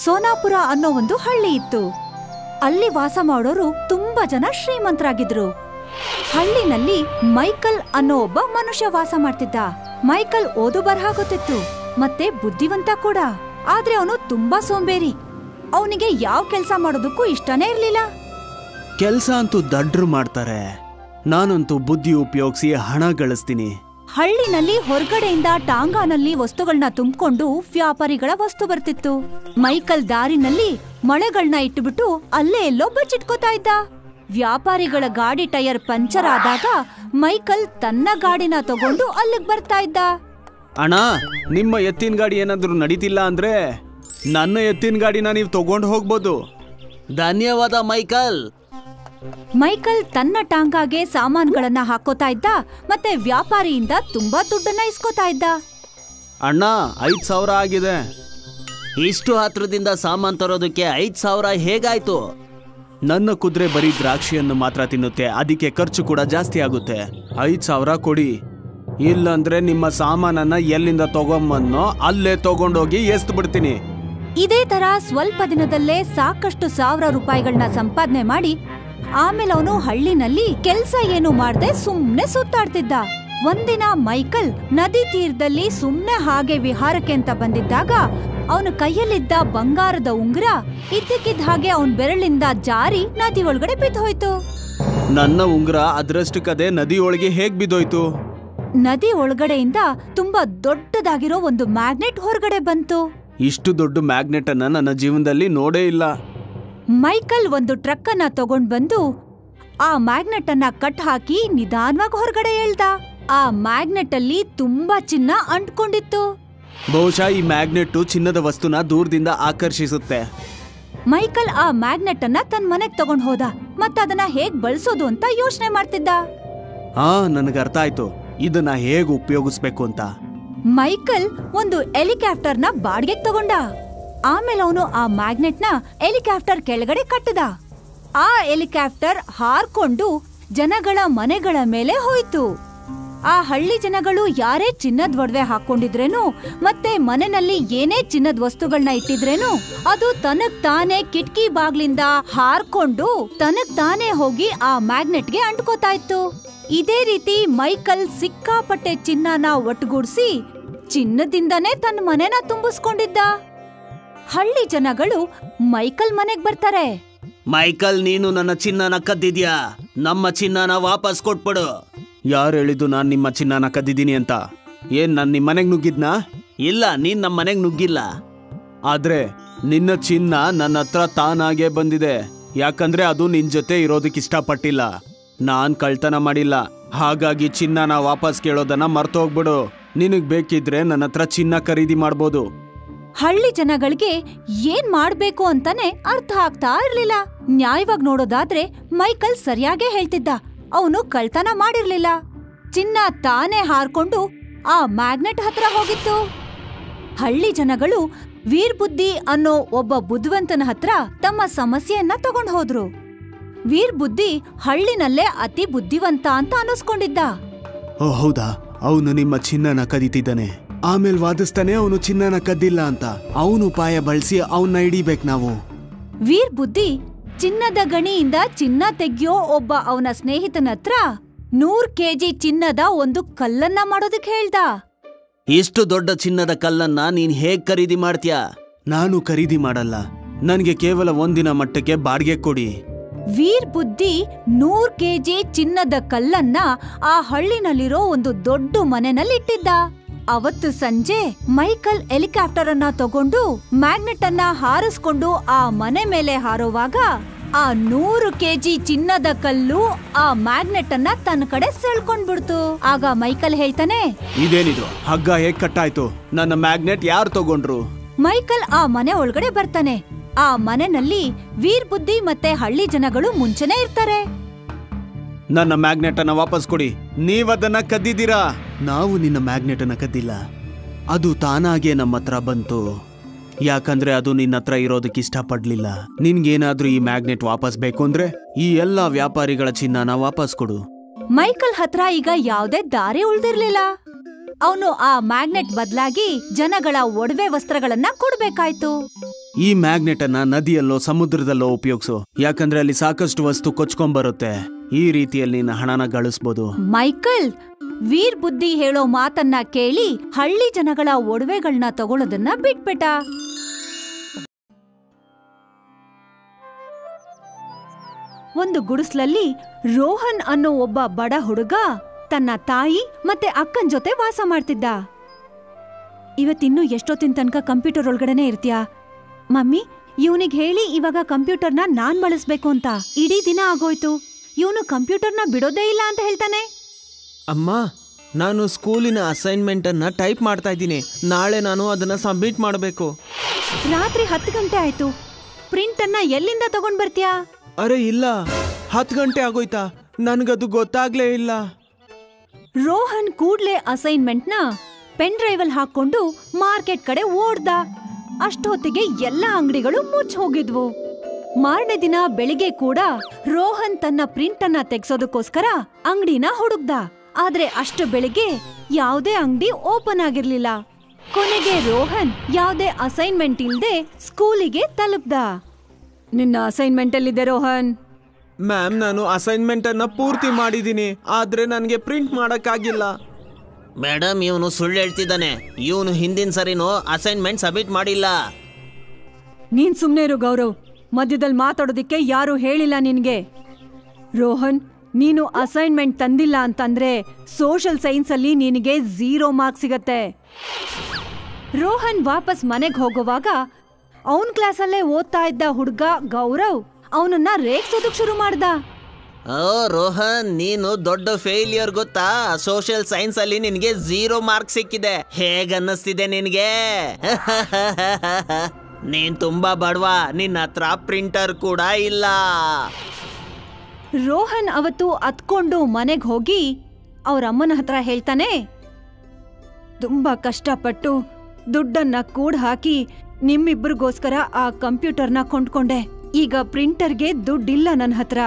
ಸೋನಾಪುರ ಅನ್ನೋ ಒಂದು ಹಳ್ಳಿ ಇತ್ತು. ಅಲ್ಲಿ ವಾಸ ಮಾಡೋರು ತುಂಬಾ ಜನ ಶ್ರೀಮಂತರಾಗಿದ್ರು. ಹಳ್ಳಿನಲ್ಲಿ ಮೈಕಲ್ ಅನ್ನೋ ಒಬ್ಬ ಮನುಷ್ಯ ವಾಸ ಮಾಡ್ತಿದ್ದ. ಮೈಕಲ್ ಓದು ಬರಹ ಗೊತ್ತಿತ್ತು ಮತ್ತೆ ಬುದ್ಧಿವಂತ ಕೂಡ. ಆದ್ರೆ ಅವನು ತುಂಬಾ ಸೋಂಬೇರಿ. ಅವನಿಗೆ ಯಾವ ಕೆಲ್ಸ ಮಾಡೋದಕ್ಕೂ ಇಷ್ಟನೇ ಇರ್ಲಿಲ್ಲ. ಕೆಲ್ಸ ಅಂತೂ ದಡ್ರು ಮಾಡ್ತಾರೆ, ನಾನಂತೂ ಬುದ್ಧಿ ಉಪಯೋಗಿಸಿ ಹಣ ಗಳಿಸ್ತೀನಿ. ಹಳ್ಳಿನಲ್ಲಿ ಹೊರಗಡೆಯಿಂದ ಟಾಂಗಾನಲ್ಲಿ ವಸ್ತುಗಳನ್ನ ತುಂಬಿಕೊಂಡು ವ್ಯಾಪಾರಿಗಳ ವಸ್ತು ಬರ್ತಿತ್ತು. ಮೈಕಲ್ ದಾರಿನಲ್ಲಿ ಮಳೆಗಳನ್ನ ಇಟ್ಟುಬಿಟ್ಟು ಅಲ್ಲೇ ಎಲ್ಲೋ ಬಚ್ಚಿಟ್ಕೋತಾ ಇದ್ದ. ವ್ಯಾಪಾರಿಗಳ ಗಾಡಿ ಟೈರ್ ಪಂಚರ್ ಆದಾಗ ಮೈಕಲ್ ತನ್ನ ಗಾಡಿನ ತಗೊಂಡು ಅಲ್ಲಿಗೆ ಬರ್ತಾ ಇದ್ದ. ಅಣ್ಣ, ನಿಮ್ಮ ಎತ್ತಿನ ಗಾಡಿ ಏನಾದ್ರೂ ನಡೀತಿಲ್ಲ ಅಂದ್ರೆ ನನ್ನ ಎತ್ತಿನ ಗಾಡಿನ ನೀವು ತಗೊಂಡು ಹೋಗ್ಬೋದು. ಧನ್ಯವಾದ ಮೈಕಲ್. ಮೈಕಲ್ ತನ್ನ ಟಾಂಗಾಗೆ ಸಾಮಾನುಗಳನ್ನ ಹಾಕೋತಾ ಇದ್ದ ಮತ್ತೆ ವ್ಯಾಪಾರಿಯಿಂದ ತುಂಬಾ ದುಡ್ಡನ್ನ ಇಸ್ಕೋತಾ ಇದ್ದ. ಅಣ್ಣ, 5,000 ಆಗಿದೆ. ಇಷ್ಟು ಹತ್ರದಿಂದ ಸಾಮಾನ್ ತರೋದಕ್ಕೆ 5,000 ಹೇಗಾಯ್ತು? ನನ್ನ ಕುದುರೆ ಬರೀ ದ್ರಾಕ್ಷಿಯನ್ನು ಮಾತ್ರ ತಿನ್ನುತ್ತೆ, ಅದಕ್ಕೆ ಖರ್ಚು ಕೂಡ ಜಾಸ್ತಿ ಆಗುತ್ತೆ. 5,000 ಕೊಡಿ, ಇಲ್ಲಂದ್ರೆ ನಿಮ್ಮ ಸಾಮಾನನ್ನ ಎಲ್ಲಿಂದ ತಗೊಂಬನ್ನೋ ಅಲ್ಲೇ ತಗೊಂಡೋಗಿ ಎಸ್ದು ಬಿಡ್ತೀನಿ. ಇದೇ ತರ ಸ್ವಲ್ಪ ದಿನದಲ್ಲೇ ಸಾಕಷ್ಟು ಸಾವಿರ ರೂಪಾಯಿಗಳನ್ನ ಸಂಪಾದನೆ ಮಾಡಿ ಆಮೇಲೆ ಅವನು ಹಳ್ಳಿನಲ್ಲಿ ಕೆಲ್ಸ ಏನು ಮಾಡದೆ ಸುಮ್ನೆ ಸುತ್ತಾಡ್ತಿದ್ದ. ಒಂದಿನ ಮೈಕಲ್ ನದಿ ತೀರದಲ್ಲಿ ಸುಮ್ನೆ ಹಾಗೆ ವಿಹಾರಕ್ಕೆ ಅಂತ ಬಂದಿದ್ದಾಗ ಅವನ ಕೈಯಲ್ಲಿದ್ದ ಬಂಗಾರದ ಉಂಗುರ ಇದ್ದಕ್ಕಿದ್ದ ಹಾಗೆ ಅವನ್ ಬೆರಳಿಂದ ಜಾರಿ ನದಿ ಒಳಗಡೆ ಬಿದ್ದೋಯ್ತು. ನನ್ನ ಉಂಗುರ ಅದರಷ್ಟಕ್ಕದೇ ನದಿ ಒಳಗೆ ಹೇಗ್ ಬಿದ್ದೋಯ್ತು? ನದಿ ಒಳಗಡೆಯಿಂದ ತುಂಬಾ ದೊಡ್ಡದಾಗಿರೋ ಒಂದು ಮ್ಯಾಗ್ನೆಟ್ ಹೊರಗಡೆ ಬಂತು. ಇಷ್ಟು ದೊಡ್ಡ ಮ್ಯಾಗ್ನೆಟ್ ಅನ್ನ ನನ್ನ ಜೀವನದಲ್ಲಿ ನೋಡೇ ಇಲ್ಲ. ಮೈಕಲ್ ಒಂದು ಟ್ರಕ್ ಅನ್ನ ತಗೊಂಡ್ ಬಂದು ಆ ಮ್ಯಾಗ್ನೆಟ್ ಅನ್ನ ಕಟ್ ಹಾಕಿ ನಿಧಾನವಾಗಿ ಹೊರಗಡೆ ಎಳ್ದ. ಆ ಮ್ಯಾಗ್ನೆಟ್ ಅಲ್ಲಿ ತುಂಬಾ ಚಿನ್ನ ಅಂಟ್ಕೊಂಡಿತ್ತು. ಬಹುಶಃ ಈ ಮ್ಯಾಗ್ನೆಟ್ ಚಿನ್ನದ ವಸ್ತುನ ದೂರದಿಂದ ಆಕರ್ಷಿಸುತ್ತೆ. ಮೈಕಲ್ ಆ ಮ್ಯಾಗ್ನೆಟ್ ಅನ್ನ ತನ್ನ ಮನೆಗ್ ತಗೊಂಡ್ ಹೋದ ಮತ್ತದನ್ನ ಹೇಗ್ ಬಳಸೋದು ಅಂತ ಯೋಚನೆ ಮಾಡ್ತಿದ್ದ. ನನಗೆ ಅರ್ಥ ಆಯ್ತು, ಇದನ್ನ ಹೇಗ್ ಉಪಯೋಗಿಸ್ಬೇಕು ಅಂತ. ಮೈಕಲ್ ಒಂದು ಹೆಲಿಕಾಪ್ಟರ್ನ ಬಾಡಿಗೆಗೆ ತಗೊಂಡ. ಆಮೇಲೆ ಅವನು ಆ ಮ್ಯಾಗ್ನೆಟ್ನ ಹೆಲಿಕಾಪ್ಟರ್ ಕೆಳಗಡೆ ಕಟ್ಟದ. ಆ ಹೆಲಿಕಾಪ್ಟರ್ ಹಾರ್ಕೊಂಡು ಜನಗಳ ಮನೆಗಳ ಮೇಲೆ ಹೋಯ್ತು. ಆ ಹಳ್ಳಿ ಜನಗಳು ಯಾರೇ ಚಿನ್ನದ ಒಡವೆ ಹಾಕೊಂಡಿದ್ರೇನು ಮತ್ತೆ ಮನೆಯಲ್ಲಿ ಏನೇ ಚಿನ್ನದ ವಸ್ತುಗಳನ್ನ ಇಟ್ಟಿದ್ರೇನು ಅದು ತನಗ್ ತಾನೇ ಕಿಟಕಿ ಬಾಗ್ಲಿಂದ ಹಾರ್ಕೊಂಡು ತನಗ್ ತಾನೇ ಹೋಗಿ ಆ ಮ್ಯಾಗ್ನೆಟ್ಗೆ ಅಂಟ್ಕೋತಾ ಇತ್ತು. ಇದೇ ರೀತಿ ಮೈಕಲ್ ಸಿಕ್ಕಾಪಟ್ಟೆ ಚಿನ್ನನ ಒಟ್ಟುಗೂಡಿಸಿ ಚಿನ್ನದಿಂದನೇ ತನ್ನ ಮನೆನ ತುಂಬಿಸ್ಕೊಂಡಿದ್ದ. ಹಳ್ಳಿ ಜನಗಳು ಮೈಕಲ್ ಮನೆಗ್ ಬರ್ತಾರೆ. ಮೈಕಲ್, ನೀನು ನನ್ನ ಚಿನ್ನನ ಕದ್ದಿದ್ಯಾ? ನಮ್ಮ ಚಿನ್ನನ ವಾಪಸ್ ಕೊಟ್ಬಿಡು. ಯಾರು ಹೇಳಿದ್ದು ನಾನ್ ನಿಮ್ಮ ಚಿನ್ನನ ಕದ್ದಿದ್ದೀನಿ ಅಂತ? ಏನ್ ನಾನ್ ನಿಮ್ ಮನೆಗ್ ನುಗ್ಗಿದ್ನಾ? ಇಲ್ಲ, ನೀನ್ ನಮ್ಮ ಮನೆಗ್ ನುಗ್ಗಿಲ್ಲ. ಆದ್ರೆ ನಿನ್ನ ಚಿನ್ನ ನನ್ನ ಹತ್ರ ತಾನಾಗೆ ಬಂದಿದೆ, ಯಾಕಂದ್ರೆ ಅದು ನಿನ್ ಜೊತೆ ಇರೋದಕ್ಕೆ ಇಷ್ಟಪಟ್ಟಿಲ್ಲ. ನಾನ್ ಕಳ್ತನ ಮಾಡಿಲ್ಲ, ಹಾಗಾಗಿ ಚಿನ್ನನ ವಾಪಸ್ ಕೇಳೋದನ್ನ ಮರ್ತೋಗ್ಬಿಡು. ನಿನಗ್ ಬೇಕಿದ್ರೆ ನನ್ನ ಹತ್ರ ಚಿನ್ನ ಖರೀದಿ ಮಾಡ್ಬೋದು. ಹಳ್ಳಿ ಜನಗಳಿಗೆ ಏನ್ ಮಾಡ್ಬೇಕು ಅಂತಾನೆ ಅರ್ಥ ಆಗ್ತಾ ಇರ್ಲಿಲ್ಲ. ನ್ಯಾಯವಾಗಿ ನೋಡೋದಾದ್ರೆ ಮೈಕಲ್ ಸರಿಯಾಗೇ ಹೇಳ್ತಿದ್ದ. ಅವನು ಕಳ್ತನ ಮಾಡಿರ್ಲಿಲ್ಲ. ಚಿನ್ನ ತಾನೇ ಹಾರ್ಕೊಂಡು ಆ ಮ್ಯಾಗ್ನೆಟ್ ಹತ್ರ ಹೋಗಿತ್ತು. ಹಳ್ಳಿ ಜನಗಳು ವೀರ್ಬುದ್ಧಿ ಅನ್ನೋ ಒಬ್ಬ ಬುದ್ಧಿವಂತನ ಹತ್ರ ತಮ್ಮ ಸಮಸ್ಯೆಯನ್ನ ತಗೊಂಡ್ ಹೋದ್ರು. ವೀರ್ಬುದ್ಧಿ ಹಳ್ಳಿನಲ್ಲೇ ಅತಿ ಬುದ್ಧಿವಂತ ಅಂತ ಅನ್ನಿಸ್ಕೊಂಡಿದ್ದ. ಹೌದಾ? ಅವನು ನಿಮ್ಮ ಚಿನ್ನನ ಕದೀತಿದ್ದಾನೆ, ಆಮೇಲೆ ವಾದಿಸ್ತಾನೆ ಅವನು ಚಿನ್ನನ ಕದ್ದಿಲ್ಲ ಅಂತ. ಅವನು ಉಪಾಯ ಬಳಸಿ ಅವನ್ನ ಹಿಡಿಬೇಕು ನಾವು. ವೀರ್ಬುದ್ಧಿ ಚಿನ್ನದ ಗಣಿಯಿಂದ ಚಿನ್ನ ತೆಗ್ಯೋ ಒಬ್ಬ ಅವನ ಸ್ನೇಹಿತನ ಹತ್ರ 100 kg ಚಿನ್ನದ ಒಂದು ಕಲ್ಲನ್ನ ಮಾಡೋದಕ್ಕೆ ಹೇಳ್ದ. ಇಷ್ಟು ದೊಡ್ಡ ಚಿನ್ನದ ಕಲ್ಲನ್ನ ನೀನ್ ಹೇಗ್ ಖರೀದಿ ಮಾಡ್ತೀಯಾ? ನಾನು ಖರೀದಿ ಮಾಡಲ್ಲ, ನನ್ಗೆ ಕೇವಲ ಒಂದಿನ ಮಟ್ಟಕ್ಕೆ ಬಾಡಿಗೆ ಕೊಡಿ. ವೀರ್ಬುದ್ಧಿ 100 kg ಚಿನ್ನದ ಕಲ್ಲನ್ನ ಆ ಹಳ್ಳಿನಲ್ಲಿರೋ ಒಂದು ದೊಡ್ಡ ಮನೆನಲ್ಲಿ ಇಟ್ಟಿದ್ದ. ಅವತ್ತು ಸಂಜೆ ಮೈಕಲ್ ಹೆಲಿಕಾಪ್ಟರ್ ಅನ್ನ ತಗೊಂಡು ಮ್ಯಾಗ್ನೆಟ್ ಅನ್ನ ಹಾರಿಸ್ಕೊಂಡು ಆ ಮನೆ ಮೇಲೆ ಹಾರುವಾಗ ಆ 100 kg ಚಿನ್ನದ ಕಲ್ಲು ಆ ಮ್ಯಾಗ್ನೆಟ್ ಅನ್ನ ತನ್ನ ಕಡೆ ಸೆಳ್ಕೊಂಡ್ಬಿಡ್ತು. ಆಗ ಮೈಕಲ್ ಹೇಳ್ತಾನೆ, ಇದೇನಿದು? ಹಗ್ಗ ಹೇಗ್ ಕಟ್ಟಾಯ್ತು? ನನ್ನ ಮ್ಯಾಗ್ನೆಟ್ ಯಾರು ತಗೊಂಡ್ರು? ಮೈಕಲ್ ಆ ಮನೆ ಒಳಗಡೆ ಬರ್ತಾನೆ. ಆ ಮನೆಯಲ್ಲಿ ವೀರ್ಬುದ್ಧಿ ಮತ್ತೆ ಹಳ್ಳಿ ಜನಗಳು ಮುಂಚೆನೆ ಇರ್ತಾರೆ. ನನ್ನ ಮ್ಯಾಗ್ನೆಟ್ ಅನ್ನ ವಾಪಸ್ ಕೊಡಿ, ನೀವದನ್ನ ಕದ್ದಿದ್ದೀರಾ. ನಾವು ನಿನ್ನ ಮ್ಯಾಗ್ನೆಟ್ ಅನ್ನ ಕದ್ದಿಲ್ಲ, ಅದು ತಾನಾಗೆ ನಮ್ಮ ಹತ್ರ ಬಂತು. ಯಾಕಂದ್ರೆ ಅದು ನಿನ್ನ ಹತ್ರ ಇರೋದಕ್ಕೆ ಇಷ್ಟಪಡ್ಲಿಲ್ಲ. ನಿನ್ಗೇನಾದ್ರೂ ಈ ಮ್ಯಾಗ್ನೆಟ್ ವಾಪಸ್ ಬೇಕು ಅಂದ್ರೆ ಈ ಎಲ್ಲಾ ವ್ಯಾಪಾರಿಗಳ ಚಿನ್ನನ ವಾಪಸ್ ಕೊಡು. ಮೈಕಲ್ ಹತ್ರ ಈಗ ಯಾವ್ದೇ ದಾರಿ ಉಳ್ದಿರ್ಲಿಲ್ಲ. ಅವನು ಆ ಮ್ಯಾಗ್ನೆಟ್ ಬದಲಾಗಿ ಜನಗಳ ಒಡವೆ ವಸ್ತ್ರಗಳನ್ನ ಕೊಡ್ಬೇಕಾಯ್ತು. ಈ ಮ್ಯಾಗ್ನೆಟ್ ಅನ್ನ ನದಿಯಲ್ಲೋ ಸಮುದ್ರದಲ್ಲೋ ಉಪಯೋಗಿಸು, ಯಾಕಂದ್ರೆ ಅಲ್ಲಿ ಸಾಕಷ್ಟು ವಸ್ತು ಕೊಚ್ಕೊಂಡ್ಬರುತ್ತೆ. ಈ ರೀತಿಯಲ್ಲಿ ನೀನು ಹಣನ ಗಳಿಸ್ಬೋದು. ಮೈಕಲ್ ವೀರ್ ಬುದ್ಧಿ ಹೇಳೋ ಮಾತನ್ನ ಕೇಳಿ ಹಳ್ಳಿ ಜನಗಳ ಒಡವೆಗಳನ್ನ ತಗೊಳ್ಳೋದನ್ನ ಬಿಟ್ಬಿಟ್ಟ. ಒಂದು ಗುಡಿಸ್ಲಲ್ಲಿ ರೋಹನ್ ಅನ್ನೋ ಒಬ್ಬ ಬಡ ಹುಡುಗ ತನ್ನ ತಾಯಿ ಮತ್ತೆ ಅಕ್ಕನ್ ಜೊತೆ ವಾಸ ಮಾಡ್ತಿದ್ದ. ಇವತ್ತಿನ್ನೂ ಎಷ್ಟೊತ್ತಿನ ತನಕ ಕಂಪ್ಯೂಟರ್ ಒಳಗಡೆನೆ ಇರ್ತೀಯಾ? ಮಮ್ಮಿ, ಇವನಿಗೆ ಹೇಳಿ ಇವಾಗ ಕಂಪ್ಯೂಟರ್ನ ನಾನ್ ಬಳಸ್ಬೇಕು ಅಂತ. ಇಡೀ ದಿನ ಆಗೋಯ್ತು, ಇವನು ಕಂಪ್ಯೂಟರ್ನ ಬಿಡೋದೇ ಇಲ್ಲ ಅಂತ ಹೇಳ್ತಾನೆ. ಅಮ್ಮ, ನಾನು ಸ್ಕೂಲಿನ ಅಸೈನ್ಮೆಂಟ್ ಅನ್ನ ಟೈಪ್ ಮಾಡ್ತಾ ಇದ್ದೀನಿ. ನಾಳೆ ನಾನು ಅದನ್ನ ಸಬ್ಮಿಟ್ ಮಾಡಬೇಕು. ರಾತ್ರಿ 10 ಗಂಟೆ ಆಯ್ತು. ಪ್ರಿಂಟ್ ಅನ್ನ ಎಲ್ಲಿಂದ ತಗೊಂಡ್ ಬರ್ತೀಯಾ? ಅರೆ ಇಲ್ಲ, 10 ಗಂಟೆ ಆಗೋಯ್ತಾ? ನನ್ಗದು ಗೊತ್ತಾಗ್ಲೇ ಇಲ್ಲ. ರೋಹನ್ ಕೂಡ್ಲೆ ಅಸೈನ್ಮೆಂಟ್ನ ಪೆನ್ ಡ್ರೈವಲ್ ಹಾಕೊಂಡು ಮಾರ್ಕೆಟ್ ಕಡೆ ಓಡ್ದ. ಅಷ್ಟೊತ್ತಿಗೆ ಎಲ್ಲ ಅಂಗಡಿಗಳು ಮುಚ್ಚ ಹೋಗಿದ್ವು. ಮಾರನೇ ದಿನ ಬೆಳಿಗ್ಗೆ ಕೂಡ ರೋಹನ್ ತನ್ನ ಪ್ರಿಂಟ್ ಅನ್ನ ತೆಗ್ಸೋದಕ್ಕೋಸ್ಕರ ಅಂಗಡಿನ ಹುಡುಕ್ದ. ಆದ್ರೆ ಅಷ್ಟು ಬೆಳಿಗ್ಗೆ ಯಾವುದೇ ಅಂಗಡಿ ಓಪನ್ ಆಗಿರ್ಲಿಲ್ಲ. ಕೊನೆಗೆ ರೋಹನ್ ಯಾವುದೇ ಅಸೈನ್ಮೆಂಟ್ ಇಲ್ದೆ ಸ್ಕೂಲಿಗೆ ತಲುಪ್ದ. ನಿನ್ನ ಅಸೈನ್ಮೆಂಟ್ ಎಲ್ಲಿದೆ ರೋಹನ್? ಮ್ಯಾಮ್, ನಾನು ಅಸೈನ್ಮೆಂಟ್ ಅನ್ನ ಪೂರ್ತಿ ಮಾಡಿದ್ದೀನಿ, ಆದ್ರೆ ನನಗೆ ಪ್ರಿಂಟ್ ಮಾಡಕ್ಕಾಗಿಲ್ಲ. ಮೇಡಮ್, ಇವನು ಸುಳ್ಳು ಹೇಳ್ತಿದ್ದಾನೆ. ಇವನು ಹಿಂದಿನ ಸರಿನೂ ಅಸೈನ್ಮೆಂಟ್ ಸಬ್ಮಿಟ್ ಮಾಡಿಲ್ಲ. ನೀನ್ ಸುಮ್ನೆ ಇರು ಗೌರವ್, ಮಧ್ಯದಲ್ಲಿ ಮಾತಾಡೋದಿಕ್ಕೆ ಯಾರು ಹೇಳಿಲ್ಲ ನಿನ್ಗೆ. ರೋಹನ್, ನೀನು ಅಸೈನ್ಮೆಂಟ್ ತಂದಿಲ್ಲ ಅಂತಂದ್ರೆ ಸೋಷಿಯಲ್ ಸೈನ್ಸ್ ಅಲ್ಲಿ ನಿನಗೆ 0 ಮಾರ್ಕ್ಸ್ ಸಿಗತ್ತೆ. ರೋಹನ್ ವಾಪಸ್ ಮನೆಗ್ ಹೋಗುವಾಗ ಅವನ್ ಕ್ಲಾಸಲ್ಲೇ ಓದ್ತಾ ಇದ್ದ ಹುಡ್ಗ ಗೌರವ್ ಅವನನ್ನ ರೇಗ್ಸೋದಕ್ ಶುರು ಮಾಡ್ದ. ಓ ರೋಹನ್, ನೀನು ದೊಡ್ಡ ಫೇಲಿಯರ್ ಗೊತ್ತಾ? ಸೋಷಿಯಲ್ ಸೈನ್ಸ್ ಅಲ್ಲಿ ನಿನ್ಗೆ 0 ಮಾರ್ಕ್ಸ್ ಸಿಕ್ಕಿದೆ. ಹೇಗನ್ನಿಸ್ತಿದೆ ನಿನ್ಗೆ? ನೀನ್ ತುಂಬಾ ಬಡವ, ನಿನ್ನ ಹತ್ರ ಪ್ರಿಂಟರ್ ಕೂಡ ಇಲ್ಲ. ರೋಹನ್ ಅವತ್ತು ಅತ್ಕೊಂಡು ಮನೆಗ್ ಹೋಗಿ ಅವ್ರ ಅಮ್ಮನ ಹತ್ರ ಹೇಳ್ತಾನೆ, ತುಂಬಾ ಕಷ್ಟಪಟ್ಟು ದುಡ್ಡನ್ನ ಕೂಡ್ ಹಾಕಿ ನಿಮ್ಮಿಬ್ರಿಗೋಸ್ಕರ ಆ ಕಂಪ್ಯೂಟರ್ನ ಕೊಂಡ್ಕೊಂಡೆ. ಈಗ ಪ್ರಿಂಟರ್ಗೆ ದುಡ್ಡಿಲ್ಲ ನನ್ನ ಹತ್ರ.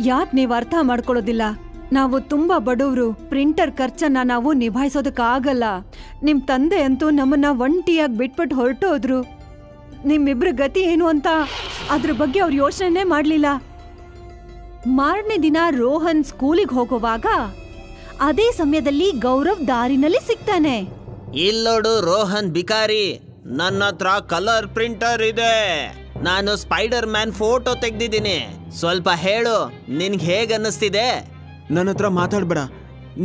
ಯಾಕ್ ನೀವ್ ಅರ್ಥ ಮಾಡ್ಕೊಳ್ಳೋದಿಲ್ಲ? ನಾವು ತುಂಬಾ ಬಡವ್ರು, ಪ್ರಿಂಟರ್ ಖರ್ಚನ್ನ ನಾವು ನಿಭಾಯಿಸೋದಕ್ಕಾಗಲ್ಲ. ನಿಮ್ ತಂದೆ ಅಂತೂ ನಮ್ಮನ್ನ ಒಂಟಿಯಾಗಿ ಬಿಟ್ಬಿಟ್ಟು ಹೊರಟೋದ್ರು. ನಿಮ್ಮಿಬ್ರ ಗತಿ ಏನು ಅಂತ ಅದ್ರ ಬಗ್ಗೆ ಅವ್ರು ಯೋಚನೆ ಮಾಡ್ಲಿಲ್ಲ. ಮಾರನೇ ದಿನ ರೋಹನ್ ಸ್ಕೂಲಿಗೆ ಹೋಗುವಾಗ ಅದೇ ಸಮಯದಲ್ಲಿ ಗೌರವ್ ದಾರಿನಲ್ಲಿ ಸಿಗ್ತಾನೆ. ಇಲ್ಲೋಡು ರೋಹನ್ ಬಿಕಾರಿ, ನನ್ನ ಹತ್ರ ಕಲರ್ ಪ್ರಿಂಟರ್ ಇದೆ. ನಾನು ಸ್ಪೈಡರ್ ಮ್ಯಾನ್ ಫೋಟೋ ತೆಗ್ದಿದ್ದೀನಿ. ಸ್ವಲ್ಪ ಹೇಳು, ನಿನ್ಗೆ ಹೇಗ್ ಅನ್ನಿಸ್ತಿದೆ? ನನ್ನ ಹತ್ರ ಮಾತಾಡ್ಬೇಡ.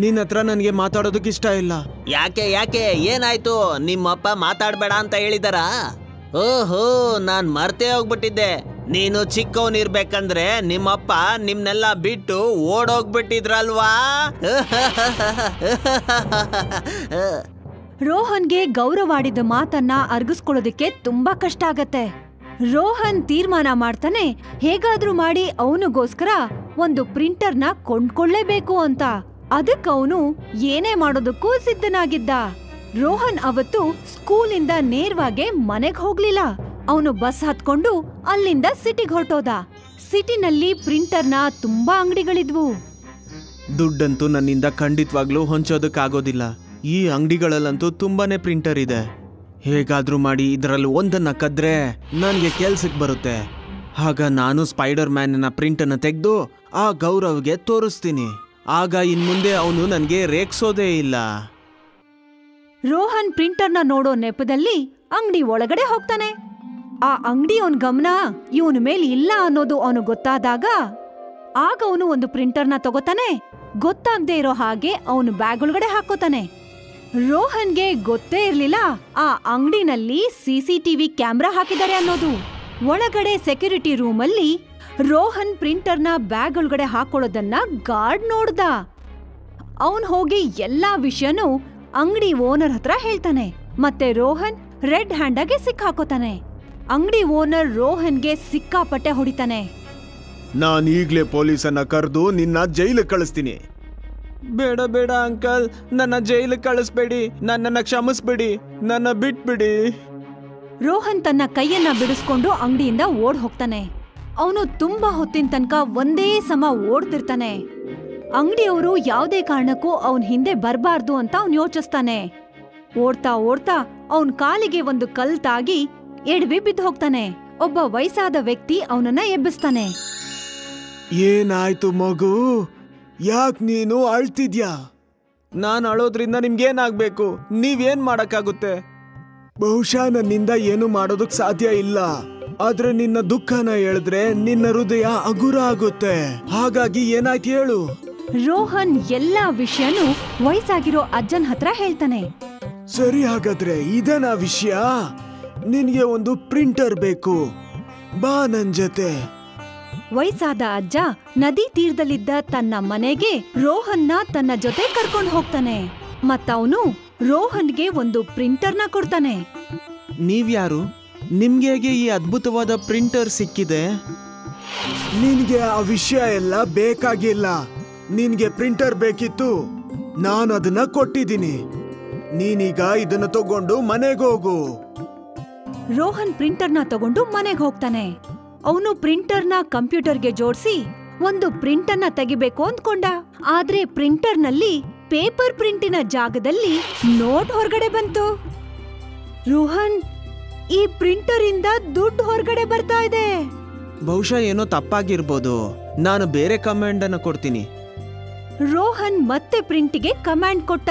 ನಿನ್ನ ಹತ್ರ ನನಗೆ ಮಾತಾಡೋದಕ್ಕೆ ಇಷ್ಟ ಇಲ್ಲ. ಯಾಕೆ ಯಾಕೆ ಏನಾಯ್ತು? ನಿಮ್ಮಪ್ಪ ಮಾತಾಡ್ಬೇಡ ಅಂತ ಹೇಳಿದಾರ? ಓಹೋ, ನಾನ್ ಮರ್ತೇ ಹೋಗ್ಬಿಟ್ಟಿದ್ದೆ. ನೀನು ಚಿಕ್ಕವನಿರ್ಬೇಕಂದ್ರೆ ನಿಮ್ಮಪ್ಪ ನಿಮ್ನೆಲ್ಲ ಬಿಟ್ಟು ಓಡೋಗ್ಬಿಟ್ಟಿದ್ರಲ್ವಾ? ರೋಹನ್ಗೆ ಗೌರವಾಡಿದ ಮಾತನ್ನ ಅರ್ಗಿಸ್ಕೊಳ್ಳೋದಕ್ಕೆ ತುಂಬಾ ಕಷ್ಟ ಆಗತ್ತೆ. ರೋಹನ್ ತೀರ್ಮಾನ ಮಾಡ್ತಾನೆ, ಹೇಗಾದ್ರೂ ಮಾಡಿ ಅವನಿಗೋಸ್ಕರ ಒಂದು ಪ್ರಿಂಟರ್ನ ಕೊಂಡ್ಕೊಳ್ಳೇಬೇಕು ಅಂತ. ಅದಕ್ಕವನು ಏನೇ ಮಾಡೋದಕ್ಕೂ ಸಿದ್ಧನಾಗಿದ್ದ. ರೋಹನ್ ಅವತ್ತು ಸ್ಕೂಲಿಂದ ನೇರವಾಗಿ ಮನೆಗ್ ಹೋಗ್ಲಿಲ್ಲ. ಅವನು ಬಸ್ ಹತ್ಕೊಂಡು ಅಲ್ಲಿಂದ ಸಿಟಿಗೆ ಹೊರಟೋದ. ಸಿಟಿನಲ್ಲಿ ಪ್ರಿಂಟರ್ನ ತುಂಬಾ ಅಂಗಡಿಗಳಿದ್ವು. ದುಡ್ಡಂತೂ ನನ್ನಿಂದ ಖಂಡಿತವಾಗ್ಲೂ ಹೊಂಚೋದಕ್ಕಾಗೋದಿಲ್ಲ. ಈ ಅಂಗಡಿಗಳಲ್ಲಂತೂ ತುಂಬಾನೇ ಪ್ರಿಂಟರ್ ಇದೆ. ಹೇಗಾದ್ರೂ ಮಾಡಿ ಇದರಲ್ಲಿ ಒಂದನ್ನ ಕದ್ರೆ ನನಗೆ ಕೆಲ್ಸಕ್ಕೆ ಬರುತ್ತೆ. ಆಗ ನಾನು ಸ್ಪೈಡರ್ ಮ್ಯಾನ್ನ ಪ್ರಿಂಟನ್ನು ತೆಗೆದು ಆ ಗೌರವ್ಗೆ ತೋರಿಸ್ತೀನಿ. ಆಗ ಇನ್ಮುಂದೆ ಅವನು ನನಗೆ ರೇಗ್ಸೋದೇ ಇಲ್ಲ. ರೋಹನ್ ಪ್ರಿಂಟರ್ನ ನೋಡೋ ನೆಪದಲ್ಲಿ ಅಂಗಡಿ ಒಳಗಡೆ ಹೋಗ್ತಾನೆ. ಆ ಅಂಗಡಿ ಅವನ್ ಗಮನ ಇವನ ಮೇಲೆ ಇಲ್ಲ ಅನ್ನೋದು ಅವನು ಗೊತ್ತಾದಾಗ ಆಗ ಅವನು ಒಂದು ಪ್ರಿಂಟರ್ನ ತಗೋತಾನೆ. ಗೊತ್ತಾಗದೆ ಇರೋ ಹಾಗೆ ಅವನು ಬ್ಯಾಗ್ ಒಳಗಡೆ ಹಾಕೋತಾನೆ. ರೋಹನ್ಗೆ ಗೊತ್ತೇ ಇರ್ಲಿಲ್ಲ ಆ ಅಂಗಡಿನಲ್ಲಿ ಸಿಸಿಟಿವಿ ಕ್ಯಾಮ್ರಾ ಹಾಕಿದ್ದಾರೆ ಅನ್ನೋದು. ಒಳಗಡೆ ಸೆಕ್ಯೂರಿಟಿ ರೂಮಲ್ಲಿ ರೋಹನ್ ಪ್ರಿಂಟರ್ನ ಬ್ಯಾಗ್ ಒಳಗಡೆ ಹಾಕೊಳ್ಳೋದನ್ನ ಗಾರ್ಡ್ ನೋಡ್ದ. ಅವನ್ ಹೋಗಿ ಎಲ್ಲಾ ವಿಷಯನೂ ಅಂಗಡಿ ಓನರ್ ಹತ್ರ ಹೇಳ್ತಾನೆ. ಮತ್ತೆ ರೋಹನ್ ರೆಡ್ ಹ್ಯಾಂಡ್ ಆಗಿ ಸಿಕ್ಕಾಕೋತಾನೆ. ಅಂಗಡಿ ಓನರ್ ರೋಹನ್ಗೆ ಸಿಕ್ಕಾಪಟ್ಟೆ ಹೊಡಿತಾನೆ. ನಾನು ಈಗ್ಲೇ ಪೊಲೀಸನ್ನ ಕರೆದು ನಿನ್ನ ಜೈಲಿಗೆ ಕಳಿಸ್ತೀನಿ. ಬೇಡ ಬೇಡ ಅಂಕಲ್, ನನ್ನ ಜೈಲಿಗೆ ಕಳಿಸ್ಬೇಡಿ. ನನ್ನನ್ನ ಕ್ಷಮಿಸ್ಬಿಡಿ, ನನ್ನ ಬಿಟ್ಬಿಡಿ. ರೋಹನ್ ತನ್ನ ಕೈಯನ್ನ ಬಿಡಿಸ್ಕೊಂಡು ಅಂಗಡಿಯಿಂದ ಓಡ್ ಹೋಗ್ತಾನೆ. ಅವನು ತುಂಬಾ ಹೊತ್ತಿನ ತನಕ ಒಂದೇ ಸಮ ಓಡ್ತಿರ್ತಾನೆ. ಅಂಗಡಿಯವರು ಯಾವುದೇ ಕಾರಣಕ್ಕೂ ಅವನ್ ಹಿಂದೆ ಬರಬಾರ್ದು ಅಂತ ಅವನ್ ಯೋಚಿಸ್ತಾನೆ. ಓಡ್ತಾ ಓಡ್ತಾ ಅವನ್ ಕಾಲಿಗೆ ಒಂದು ಕಲ್ ತಾಗಿ ಎಡವಿ ಬಿದ್ದು ಹೋಗ್ತಾನೆ. ಒಬ್ಬ ವಯಸ್ಸಾದ ವ್ಯಕ್ತಿ ಅವನನ್ನ ಎಬ್ಬಿಸ್ತಾನೆ. ಏನಾಯ್ತು ಮಗು, ಯಾಕ್ ನೀನು ಅಳ್ತಿದ್ಯಾ? ನಾನ್ ಅಳೋದ್ರಿಂದ ನಿಮ್ಗೇನಾಗ್ಬೇಕು? ನೀವೇನ್ ಮಾಡಕ್ಕಾಗುತ್ತೆ? ಬಹುಶಃ ನನ್ನಿಂದ ಏನು ಮಾಡೋದಕ್ ಸಾಧ್ಯ ಇಲ್ಲ, ಆದ್ರೆ ನಿನ್ನ ದುಃಖನ ಹೇಳಿದ್ರೆ ನಿನ್ನ ಹೃದಯ ಹಗುರ ಆಗುತ್ತೆ. ಹಾಗಾಗಿ ಏನಾಯ್ತು ಹೇಳು. ರೋಹನ್ ಎಲ್ಲಾ ವಿಷಯನೂ ವಯಸ್ಸಾಗಿರೋ ಅಜ್ಜನ್ ಹತ್ರ ಹೇಳ್ತಾನೆ. ಸರಿ, ಹಾಗಾದ್ರೆ ಇದನ್ನ ವಿಷಯ. ನಿನ್ಗೆ ಒಂದು ಪ್ರಿಂಟರ್ ಬೇಕು, ಬಾ ನನ್ ಜೊತೆ. ವಯಸ್ಸಾದ ಅಜ್ಜ ನದಿ ತೀರದಲ್ಲಿದ್ದ ತನ್ನ ಮನೆಗೆ ರೋಹನ್ನ ತನ್ನ ಜೊತೆ ಕರ್ಕೊಂಡು ಹೋಗ್ತಾನೆ. ಮತ್ತವನು ರೋಹನ್ಗೆ ಒಂದು ಪ್ರಿಂಟರ್ನ ಕೊಡ್ತಾನೆ. ನೀವ್ಯಾರು? ನಿಮ್ಗೆ ಹೇಗೆ ಈ ಅದ್ಭುತವಾದ ಪ್ರಿಂಟರ್ ಸಿಕ್ಕಿದೆ? ನಿನ್ಗೆ ಆ ವಿಷಯ ಎಲ್ಲ ಬೇಕಾಗಿಲ್ಲ. ನಿನ್ಗೆ ಪ್ರಿಂಟರ್ ಬೇಕಿತ್ತು, ನಾನು ಅದನ್ನ ಕೊಟ್ಟಿದ್ದೀನಿ. ನೀನೀಗ ಇದನ್ನ ತಗೊಂಡು ಮನೆಗೆ ಹೋಗು. ರೋಹನ್ ಪ್ರಿಂಟರ್ನ ತಗೊಂಡು ಮನೆಗೆ ಹೋಗ್ತಾನೆ. ಅವನು ಪ್ರಿಂಟರ್ನ ಕಂಪ್ಯೂಟರ್ಗೆ ಜೋಡಿಸಿ ಒಂದು ಪ್ರಿಂಟರ್ನ ತೆಗಿಬೇಕು ಅಂದ್ಕೊಂಡ. ಆದ್ರೆ ಪ್ರಿಂಟರ್ನಲ್ಲಿ ಪೇಪರ್ ಪ್ರಿಂಟಿನ ಜಾಗದಲ್ಲಿ ನೋಟ್ ಹೊರಗಡೆ ಬಂತು. ರೋಹನ್, ಈ ಪ್ರಿಂಟರ್ ಇಂದ ದುಡ್ಡು ಹೊರಗಡೆ ಬರ್ತಾ ಇದೆ. ಬಹುಶಃ ಏನೋ ತಪ್ಪಾಗಿರ್ಬೋದು, ನಾನು ಬೇರೆ ಕಮಾಂಡ್ ಅನ್ನ ಕೊಡ್ತೀನಿ. ರೋಹನ್ ಮತ್ತೆ ಪ್ರಿಂಟಿಗೆ ಕಮಾಂಡ್ ಕೊಟ್ಟ.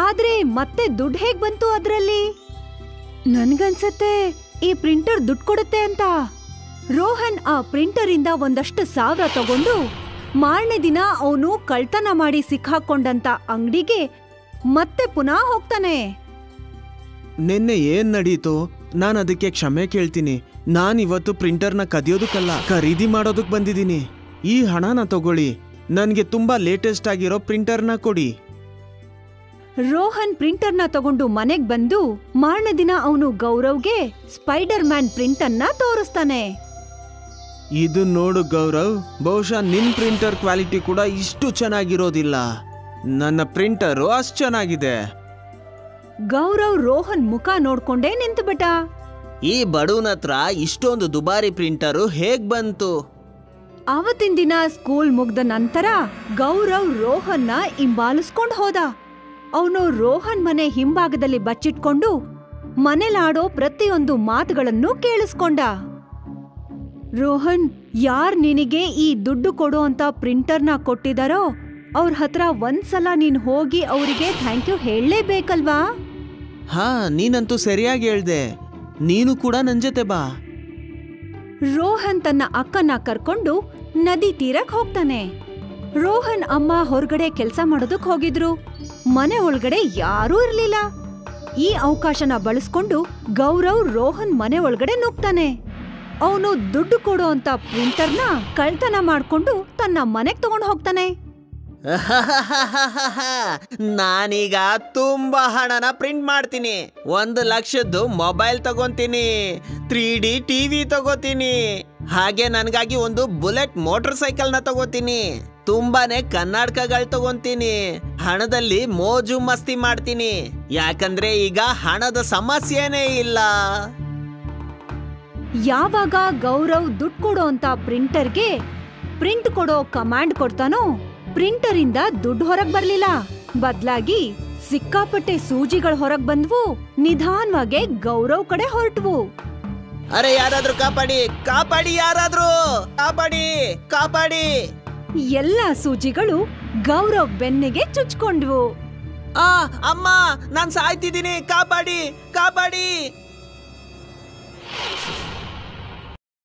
ಆದ್ರೆ ಮತ್ತೆ ದುಡ್ಡು ಹೇಗ್ ಬಂತು ಅದ್ರಲ್ಲಿ? ನನ್ಗನ್ಸತ್ತೆ ಈ ಪ್ರಿಂಟರ್ ದುಡ್ಡು ಕೊಡುತ್ತೆ ಅಂತ. ರೋಹನ್ ಆ ಪ್ರಿಂಟರ್ ಇಂದ ಒಂದಷ್ಟು ಸಾವಿರ ತಗೊಂಡು ಮಾರನೇ ದಿನ ಅವನು ಕಳ್ತನ ಮಾಡಿ ಸಿಕ್ಕಾಕೊಂಡಂತ ಅಂಗಡಿಗೆ ಮತ್ತೆ ಪುನಃ ಹೋಗ್ತಾನೆ. ನಿನ್ನೆ ಏನ್ ನಡೀತು? ನಾನು ಅದಕ್ಕೆ ಕ್ಷಮೆ ಕೇಳ್ತೀನಿ. ನಾನಿವತ್ತು ಪ್ರಿಂಟರ್ನ ಕದಿಯೋದಕ್ಕಲ್ಲ, ಖರೀದಿ ಮಾಡೋದಕ್ ಬಂದಿದ್ದೀನಿ. ಈ ಹಣನ ತಗೊಳ್ಳಿ, ನನ್ಗೆ ತುಂಬಾ ಲೇಟೆಸ್ಟ್ ಆಗಿರೋ ಪ್ರಿಂಟರ್ನ ಕೊಡಿ. ರೋಹನ್ ಪ್ರಿಂಟರ್ನ ತಗೊಂಡು ಮನೆಗ್ ಬಂದು ಮಾರನೇ ದಿನ ಅವನು ಗೌರವ್ಗೆ ಸ್ಪೈಡರ್ ಮ್ಯಾನ್ ಪ್ರಿಂಟರ್ನ ತೋರಿಸ್ತಾನೆ. ಇದು ನೋಡು ಗೌರವ್, ಬಹುಶಃ ನಿನ್ ಪ್ರಿಂಟರ್ ಕ್ವಾಲಿಟಿ ಕೂಡ ಇಷ್ಟು ಚೆನ್ನಾಗಿರೋದಿಲ್ಲ. ನನ್ನ ಪ್ರಿಂಟರು ಅಷ್ಟು ಚೆನ್ನಾಗಿದೆ. ಗೌರವ್ ರೋಹನ್ ಮುಖ ನೋಡ್ಕೊಂಡೇ ನಿಂತುಬಿಟ್ಟ. ಈ ಬಡವನ ಹತ್ರ ಇಷ್ಟೊಂದು ದುಬಾರಿ ಪ್ರಿಂಟರು ಹೇಗ್ ಬಂತು? ಆವತ್ತಿನ ದಿನ ಸ್ಕೂಲ್ ಮುಗ್ದ ನಂತರ ಗೌರವ್ ರೋಹನ್ನ ಹಿಂಬಾಲಿಸ್ಕೊಂಡ್ ಹೋದ. ಅವನು ರೋಹನ್ ಮನೆ ಹಿಂಭಾಗದಲ್ಲಿ ಬಚ್ಚಿಟ್ಕೊಂಡು ಮನೆಲಾಡೋ ಪ್ರತಿಯೊಂದು ಮಾತುಗಳನ್ನು ಕೇಳಿಸ್ಕೊಂಡ. ರೋಹನ್, ಯಾರ್ ನಿನಗೆ ಈ ದುಡ್ಡು ಕೊಡೋ ಅಂತ ಪ್ರಿಂಟರ್ನ ಕೊಟ್ಟಿದಾರೋ ಅವ್ರ ಹತ್ರ ಒಂದ್ಸಲ ನೀನ್ ಹೋಗಿ ಅವರಿಗೆ ಥ್ಯಾಂಕ್ ಯು ಹೇಳಲೇಬೇಕಲ್ವಾ? ಹಾ, ನೀನಂತೂ ಸರಿಯಾಗಿ ಹೇಳ್ದೆ. ನೀನು ಕೂಡ ನನ್ ಜೊತೆ ಬಾ. ರೋಹನ್ ತನ್ನ ಅಕ್ಕನ ಕರ್ಕೊಂಡು ನದಿ ತೀರಕ್ ಹೋಗ್ತಾನೆ. ರೋಹನ್ ಅಮ್ಮ ಹೊರಗಡೆ ಕೆಲ್ಸ ಮಾಡೋದಕ್ ಹೋಗಿದ್ರು. ಮನೆ ಒಳಗಡೆ ಯಾರೂ ಇರ್ಲಿಲ್ಲ. ಈ ಅವಕಾಶನ ಬಳಸ್ಕೊಂಡು ಗೌರವ್ ರೋಹನ್ ಮನೆ ಒಳಗಡೆ ನುಗ್ತಾನೆ. ಅವನು ದುಡ್ಡು ಕೊಡೋ ಅಂತ ಪ್ರಿಂಟರ್ನ ಕಳ್ತನ ಮಾಡ್ಕೊಂಡು ತನ್ನ ಮನೆಗ್ ತಗೊಂಡು ಹೋಗ್ತಾನೆ. ನಾನೀಗ ತುಂಬಾ ಹಣನ ಪ್ರಿಂಟ್ ಮಾಡ್ತೀನಿ. 1,00,000ದ್ದು ಮೊಬೈಲ್ ತಗೊಂತೀನಿ, 3D ಟಿವಿ ತಗೋತೀನಿ, ಹಾಗೆ ನನ್ಗಾಗಿ ಒಂದು ಬುಲೆಟ್ ಮೋಟರ್ ಸೈಕಲ್ನ ತಗೋತೀನಿ, ತುಂಬಾನೇ ಕನ್ನಡಕಗಳು ತಗೊಂತೀನಿ. ಹಣದಲ್ಲಿ ಮೋಜು ಮಸ್ತಿ ಮಾಡ್ತೀನಿ, ಯಾಕಂದ್ರೆ ಈಗ ಹಣದ ಸಮಸ್ಯೆನೇ ಇಲ್ಲ. ಯಾವಾಗ ಗೌರವ್ ದುಡ್ಡು ಕೊಡೋ ಅಂತ ಪ್ರಿಂಟರ್ಗೆ ಪ್ರಿಂಟ್ ಕೊಡೋ ಕಮಾಂಡ್ ಕೊಡ್ತಾನೋ, ಪ್ರಿಂಟರ್ ಇಂದ ದುಡ್ಡು ಹೊರಗ್ ಬರ್ಲಿಲ್ಲ. ಬದ್ಲಾಗಿ ಸಿಕ್ಕಾಪಟ್ಟೆ ಸೂಜಿಗಳು ಹೊರಗ್ ಬಂದ್ವು. ನಿಧಾನವಾಗಿ ಗೌರವ್ ಕಡೆ ಹೊರಟ್ವು. ಅರೆ, ಯಾರಾದ್ರೂ ಕಾಪಾಡಿ, ಕಾಪಾಡಿ, ಯಾರಾದ್ರೂ ಕಾಪಾಡಿ, ಕಾಪಾಡಿ. ಎಲ್ಲಾ ಸೂಜಿಗಳು ಗೌರವ್ ಬೆನ್ನಿಗೆ ಚುಚ್ಕೊಂಡ್ವು. ಅಮ್ಮ, ನಾನ್ ಸಾಯ್ತಿದ್ದೀನಿ, ಕಾಪಾಡಿ, ಕಾಪಾಡಿ.